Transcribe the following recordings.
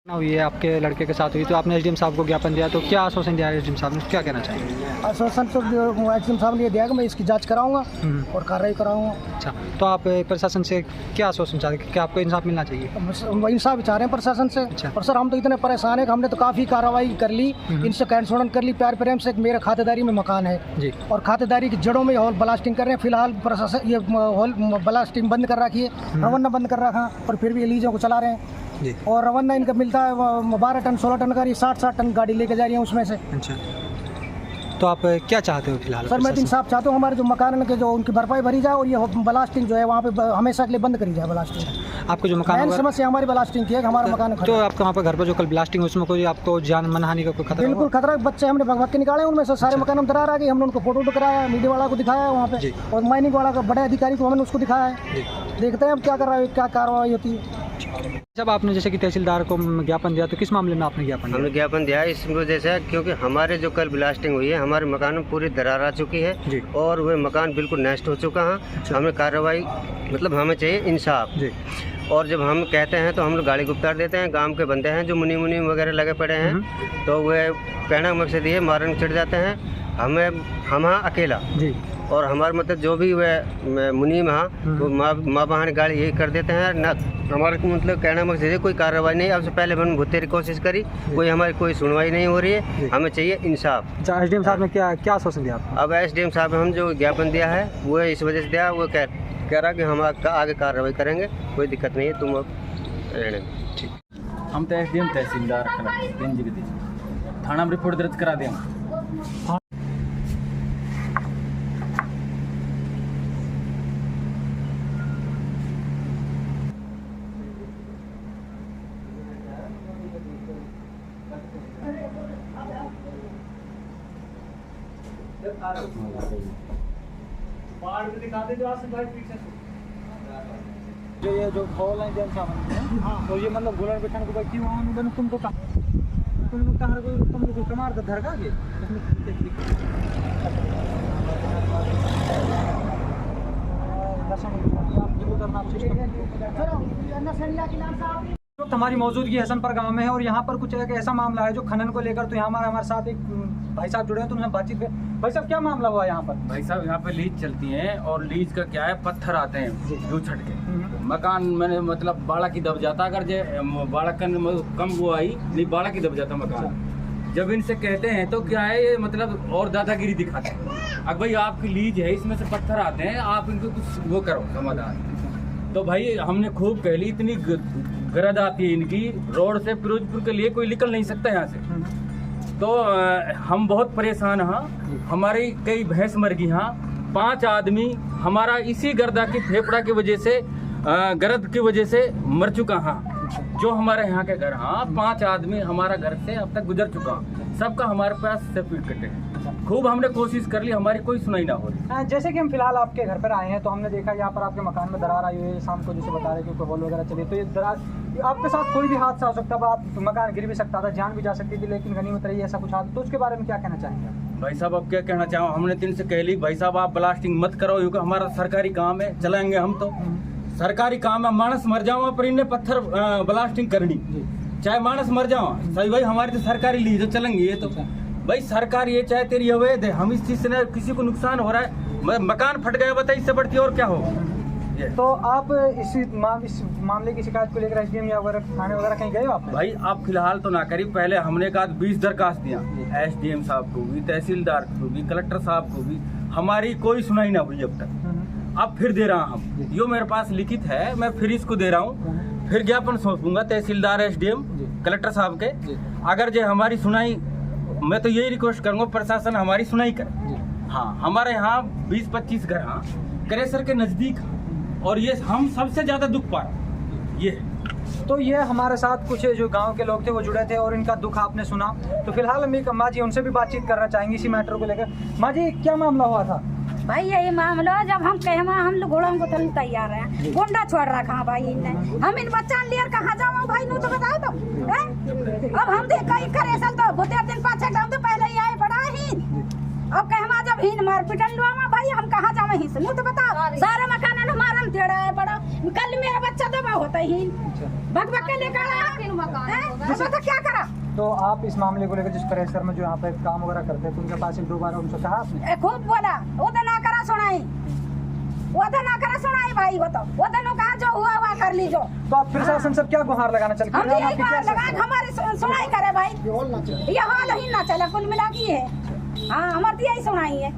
हुई है आपके लड़के के साथ हुई तो आपने एसडीएम साहब को ज्ञापन दिया, तो क्या आश्वासन दिया एसडीएम साहब ने, क्या कहना चाहिए? आश्वासन तो एसडीएम साहब ने ये दिया कि मैं इसकी जांच कराऊंगा और कार्रवाई कराऊंगा। अच्छा, तो आप प्रशासन से क्या आश्वासन चाहते हैं कि आपको इंसाफ मिलना चाहिए? वही इंसाफ चाह रहे हैं प्रशासन से। अच्छा। पर सर हम तो इतने परेशान है कि हमने तो काफ़ी कार्रवाई कर ली, इनसे कैंसोलन कर ली प्यार प्रेम से। मेरे खातेदारी में मकान है जी, और खातेदारी की जड़ों में हॉल ब्लास्टिंग कर रहे हैं। फिलहाल प्रशासन ये हॉल ब्लास्टिंग बंद कर रखी है, रवन्ना बंद कर रखा और फिर भी लीजों को चला रहे हैं जी। और रवन्ना इनका मिलता है 12 टन 16 टन का, 60 टन गाड़ी लेके जा रही है उसमें से। अच्छा, तो आप क्या चाहते हो फिलहाल? सर मैं तो इंसाफ चाहता हूँ, हमारे जो मकान के जो उनकी भरपाई भरी जाए और ये ब्लास्टिंग जो है वहाँ पे हमेशा के लिए बंद करी जाए ब्लास्टिंग। आपको जो मकान मेन समस्या हमारी ब्लास्टिंग की है कि हमारा मकान तो आपको वहाँ पर घर पर जो कल ब्लास्टिंग हुई उसमें कोई आपको जान मानहानि का कोई खतरा? बिल्कुल खतरा। बच्चे हमने भगवत के निकाले उनमें से सारे मकान में दरार आ गई। हमने उनको फोटो कराया, मीडिया वाला को दिखाया वहाँ पे और माइनिंग वाला का बड़े अधिकारी को हमने उसको दिखाया है। देखते हैं अब क्या कर रहा है, क्या कार्रवाई होती है। जब आपने जैसे कि तहसीलदार को ज्ञापन दिया तो किस मामले में आपने ज्ञापन दिया? हमने ज्ञापन दिया है इस वजह से क्योंकि हमारे जो कल ब्लास्टिंग हुई है हमारे मकान में पूरी दरार आ चुकी है जी। और वह मकान बिल्कुल नष्ट हो चुका है। हमें कार्रवाई मतलब हमें चाहिए इंसाफ जी। और जब हम कहते हैं तो हम लोग गाड़ी गुप्तार देते हैं। गांव के बंदे हैं जो मुनी वगैरह लगे पड़े हैं तो वह कहने का मकसद ये मारन चढ़ जाते हैं हम अकेला जी। और हमारे मतलब जो भी वह मुनीम हाँ वो माँ बहन गाड़ी यही कर देते हैं ना। हमारे को मतलब कहना मकसद है कोई कार्रवाई नहीं। अब से पहले मैंने बहुत तेरी कोशिश करी, कोई हमारी कोई सुनवाई नहीं हो रही है। हमें चाहिए इंसाफ। एसडीएम साहब ने क्या आश्वासन दिया आपको? अब एसडीएम साहब हम जो ज्ञापन दिया है वो इस वजह से दिया, वो कह रहा कि हम आगे कार्रवाई करेंगे, कोई दिक्कत नहीं है, तुम अब रहने दो। ठीक। हम तो एसडीएम तहसीलदार थाना में रिपोर्ट दर्ज करा दें। जो ये जो हॉल है जैन साहब तो ये मतलब गुलर बैठने को बैठी वहाँ उन्होंने तुमको तुमको कमार का धरका के हमारी मौजूदगी हसनपुर गांव में है और यहाँ पर कुछ एक ऐसा मामला है जो खनन को लेकर, तो यहाँ हमारे साथ एक भाई साहब जुड़े हैं तो उनसे बातचीत कर। भाई साहब क्या मामला हुआ यहाँ पर? भाई साहब यहाँ पे लीज चलती है और लीज का क्या है, पत्थर आते हैं जो छट के मकान मैंने मतलब बाड़ा की दब जाता, अगर जे बाड़ा कम वो आई नहीं बाड़ा की दब जाता मकान। जब इनसे कहते हैं तो क्या है ये मतलब और दादागिरी दिखाते हैं। अब भाई आपकी लीज है इसमें से पत्थर आते हैं, आप इनको कुछ वो करो समाधान। तो भाई हमने खूब कह ली, इतनी गरज आती है इनकी, रोड से फिरोजपुर के लिए कोई निकल नहीं सकता यहाँ से। तो हम बहुत परेशान हैं, हमारी कई भैंस मर गई हैं, 5 आदमी हमारा इसी गर्दा की फेफड़ा की वजह से गरद की वजह से मर चुका है। जो हमारे यहाँ के घर हाँ 5 आदमी हमारा घर से अब तक गुजर चुका, सबका हमारे पास सर्टिफिकेट कटे। खूब हमने कोशिश कर ली, हमारी कोई सुनाई ना हो रही। जैसे कि हम फिलहाल आपके घर पर आए हैं तो हमने देखा यहाँ पर आपके मकान में दरार आई हुई है, शाम को जैसे बता रहे कि हॉल वगैरह चले, तो ये दरार आपके साथ कोई भी हादसा हो सकता था, आप मकान गिर भी सकता था, जान भी जा सकती थी, लेकिन गनीमत रही ऐसा कुछ हादसा, तो उसके बारे में क्या कहना चाहेंगे? भाई साहब अब क्या कहना चाहूँ, हमने 3 से कह ली भाई साहब आप ब्लास्टिंग मत करो क्योंकि हमारा सरकारी काम है, चलाएंगे हम तो सरकारी काम है। मानस मर जाओ पर इन्हें पत्थर ब्लास्टिंग करनी, चाहे मानस मर जाओ सही भाई, हमारी तो सरकारी लीज है, चलेंगे ये तो भाई सरकार ये चाहे तेरी अवैध है। हम इस चीज से किसी को नुकसान हो रहा है, मकान फट गया बताइए, इससे बढ़ती और क्या हो। तो आप इस मामले की शिकायत को लेकर एसडीएम या थाने वगैरह कहीं गए हो आप? भाई आप फिलहाल तो ना करी, पहले हमने कहा 20 दरखास्त दिया एसडीएम साहब को भी, तहसीलदार को भी, कलेक्टर साहब को भी, हमारी कोई सुनाई ना हुई अब तक। अब फिर दे रहा हम, यो मेरे पास लिखित है, मैं फिर इसको दे रहा हूँ, फिर ज्ञापन सौंपूंगा तहसीलदार एसडीएम कलेक्टर साहब के। अगर जो हमारी सुनाई, मैं तो यही रिक्वेस्ट करूंगा प्रशासन हमारी सुनाई करे। हाँ हमारे यहाँ 20-25 घर हाँ करेसर के नजदीक और ये हम सबसे ज्यादा दुख पा रहे ये। तो ये हमारे साथ कुछ जो गांव के लोग थे वो जुड़े थे और इनका दुख आपने सुना, तो फिलहाल हम एक माँ जी उनसे भी बातचीत करना चाहेंगे इसी मैटर को लेकर। माँ जी क्या मामला हुआ था? भाई यही मामला जब हम कहे हम लोग घोड़ा को तल तैयार हैं, गुंडा छोड़ रखा भाई इनने, हम इन बच्चा लेकर कहाँ जाऊँ भाई नो तो बताओ तो अब हम देख कहीं करे सल तो होते दिन 5-6 टाइम तो पहले ही आए बड़ा ही अब कहवा जब ही मार पिटन लुआ भाई हम कहाँ जावे ही से नो तो बताओ, सारा मकान हमारा टेढ़ा है बड़ा, कल मेरा बच्चा दबा होता ही बक बक के लेकर आया जैसे तो क्या करा? तो आप इस मामले को लेकर जिस परिसर में जो यहाँ पे काम वगैरह करते हैं तो उनके पास एक दो बार उनसे कहा आपने? खूब बोला, वो तो ना करा सुनाई, वो तो ना करा सुनाई भाई, वो तो कहा जो हुआ कर लीजो। तो आप प्रशासन से क्या गुहार लगाना चल हम यही बात लगा हमारी सुनाई करे भाई, ये हाल ही ना चले, कुल मिला की है। हाँ, हमारी यही सुनाई है।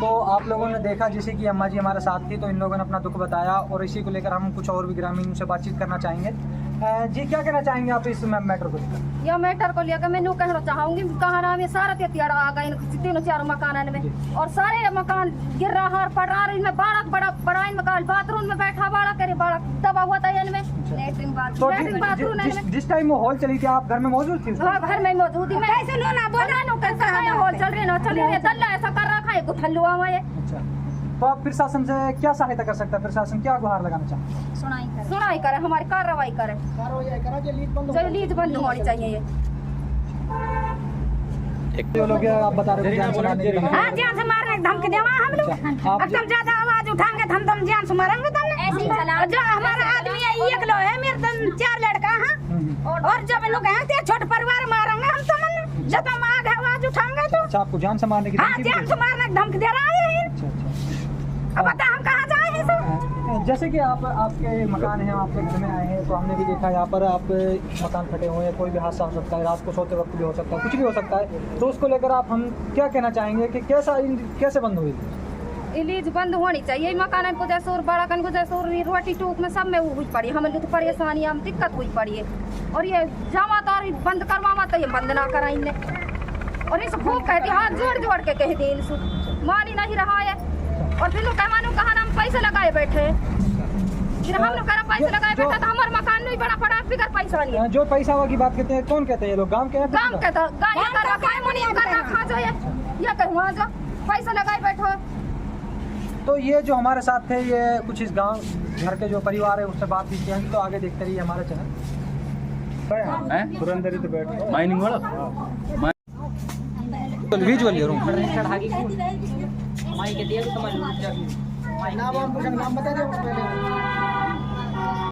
तो आप लोगों ने देखा जैसे कि अम्मा जी हमारे साथ थी तो इन लोगों ने अपना दुख बताया और इसी को लेकर हम कुछ और भी ग्रामीण से बातचीत करना चाहेंगे। जी क्या कहना चाहेंगे आप इस मैटर को लेकर? यह मैटर को लेकर मैं कहना चाहूंगी, कहा नाम है सारा तियाड़ा आ गए तीनों चारों मकान में और सारे मकान गिर रहा और पड़ रहा, इनमें बड़ा मकान बाथरूम में बैठा बड़ा करे बड़ा दबा हुआ था इनमें, लेटरिन बाथरूम। जिस टाइम वो हॉल चली थी आप घर में मौजूद थी? हाँ, घर में मौजूद थी। मैं ऐसे ना बोला नो कैसा हॉल चल रही है दल्ला ऐसा कर रखा है गुथल्लुआ हुआ है। अच्छा, तो आप प्रशासन से क्या सहायता कर सकता है? प्रशासन क्या गुहार लगाना चाहते हैं? सुनाई करे, हमारी कार्रवाई करे, चलो लीज बंद होनी चाहिए ये। जो लोग आप बता रहे हो जान से मारने की हाँ, जान से मारने की धमकी देवा हम लोग। आप- अब तुम ज्यादा आवाज उठाएंगे तो हम जान से मारेंगे तुमने। जो हमारा आदमी है एक लो है, मेरे 4 लड़का है और जब लोग हैं तो छोटे परिवार मारेंगे हम तुमने, जब तुम आगे आवाज उठाएंगे तो। अच्छा, आपको जान से मारने की हाँ, धमकी भी जान दी? से मारने की धमकी दे रहा है। अच्छा अच्छा। अब बता हम कहाँ जाए सब? जैसे कि आपके मकान हैं, आपके घर में आए हैं तो हमने भी देखा यहाँ पर आप मकान फटे हुए हैं, कोई भी हादसा हो सकता है, रात को सोते वक्त भी हो सकता है, कुछ भी हो सकता है। तो उसको लेकर आप हम क्या कहना चाहेंगे कि कैसे बंद हुई? लीज बंद होनी चाहिए, मकान को जैसे और बड़ा कन को जैसे और रोटी टूक में सब में वो हुई पड़ी, हमें तो परेशानी हम दिक्कत हुई पड़ी है। और ये जावा तो बंद करवावा तो ये बंद ना कराइने और इस खूब कहते हाथ जोड़ के कह दे मानी नहीं रहा है। और फिर लोग मानो कहा हम पैसे लगाए बैठे, फिर हम लोग कहा पैसे लगाए बैठे तो हमारा मकान नहीं बड़ा पड़ा फिर पैसा नहीं। जो पैसा हुआ की बात करते हैं, कौन कहते हैं ये लोग? गाँव के हैं? काम के तो गाय कर रखा है, मुनिया कर रखा जो है ये कहूँ जो पैसा लगाए बैठो। तो ये जो हमारे साथ थे, ये कुछ इस गांव घर के जो परिवार है उससे बात भी की है, तो आगे देखते रहिए हमारा चैनल। पुरंदरी तो बैठ माइनिंग वाला विजुअल नाम बता दो पहले।